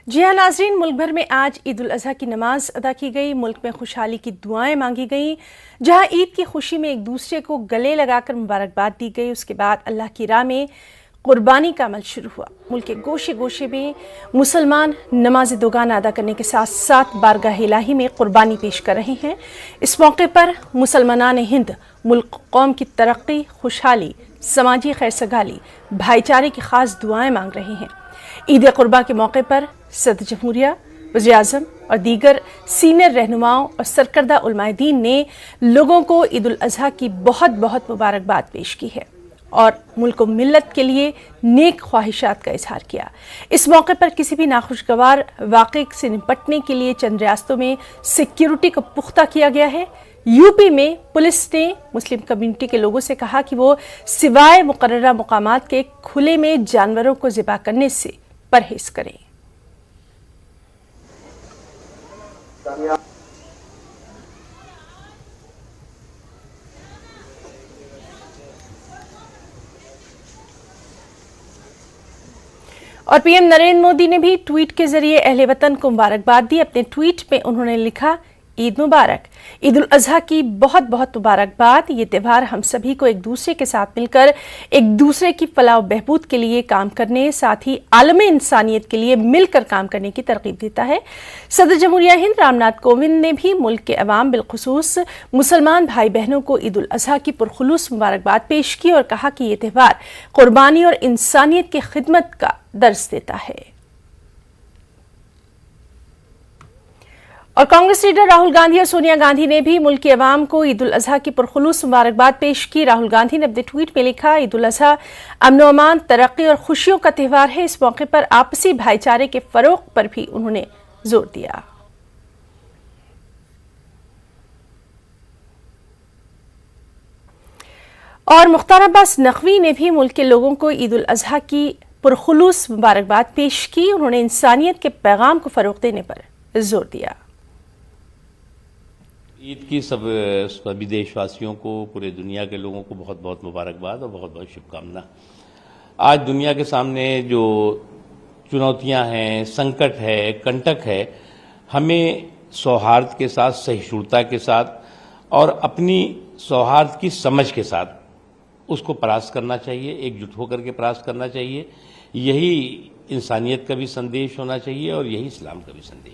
जी हाँ नाजरीन, मुल्क भर में आज ईद उल अजहा की नमाज अदा की गई। मुल्क में खुशहाली की दुआएं मांगी गई। जहां ईद की खुशी में एक दूसरे को गले लगाकर मुबारकबाद दी गई, उसके बाद अल्लाह की राह में कुर्बानी का अमल शुरू हुआ। मुल्क के गोशे गोशे में मुसलमान नमाज दोगाना अदा करने के साथ साथ बारगाह इलाही में कुर्बानी पेश कर रहे हैं। इस मौके पर मुसलमानान हिंद मुल्क कौम की तरक्की, खुशहाली, समाजी खैरसगाली, भाईचारे की खास दुआएं मांग रहे हैं। ईद कुर्बा के मौके पर सदर जमहूरिया, वज़ीर आज़म और दीगर सीनियर रहनुमाओं और सरकर्दा उलमाए दीन ने लोगों को ईद उल अजहा की बहुत बहुत मुबारकबाद पेश की है और मुल्क मिल्लत के लिए नेक ख्वाहिशात का इजहार किया। इस मौके पर किसी भी नाखुशगवार वाक़े से निपटने के लिए चंद रियासतों में सिक्योरिटी को पुख्ता किया गया है। यूपी में पुलिस ने मुस्लिम कम्युनिटी के लोगों से कहा कि वो सिवाय मुकर्ररा मुकामात के खुले में जानवरों को ज़िबा करने से परहेज करें। और पीएम नरेंद्र मोदी ने भी ट्वीट के जरिए अहले वतन को मुबारकबाद दी। अपने ट्वीट में उन्होंने लिखा, ईद मुबारक, ईद उल अजहा की बहुत बहुत मुबारकबाद। ये त्यौहार हम सभी को एक दूसरे के साथ मिलकर एक दूसरे की फलाह बहबूद के लिए काम करने, साथ ही आलम इंसानियत के लिए मिलकर काम करने की तरगीब देता है। सदर जमहूरिया हिंद रामनाथ कोविंद ने भी मुल्क के अवाम, बिलखुसूस मुसलमान भाई बहनों को ईद उल अजहा की पुरखुलूस मुबारकबाद पेश की और कहा कि ये त्यौहार कुर्बानी और इंसानियत की खिदमत का दर्स देता है। और कांग्रेस लीडर राहुल गांधी और सोनिया गांधी ने भी मुल्क के अवाम को ईद उल अजहा की पुरखुलूस मुबारकबाद पेश की। राहुल गांधी ने अपने ट्वीट में लिखा, ईद उल अजहा अमन व अमान, तरक्की और खुशियों का त्यौहार है। इस मौके पर आपसी भाईचारे के फरोग पर भी उन्होंने जोर दिया। और मुख्तार अब्बास नकवी ने भी मुल्क के लोगों को ईद उल अजहा की पुरखुलूस मुबारकबाद पेश की। उन्होंने इंसानियत के पैगाम को फरोग देने पर जोर दिया। ईद की सभी देशवासियों को, पूरे दुनिया के लोगों को बहुत बहुत मुबारकबाद और बहुत बहुत शुभकामना। आज दुनिया के सामने जो चुनौतियां हैं, संकट है, कंटक है, हमें सौहार्द के साथ, सहिष्णुता के साथ और अपनी सौहार्द की समझ के साथ उसको परास्त करना चाहिए, एकजुट होकर के परास्त करना चाहिए। यही इंसानियत का भी संदेश होना चाहिए और यही इस्लाम का भी संदेश।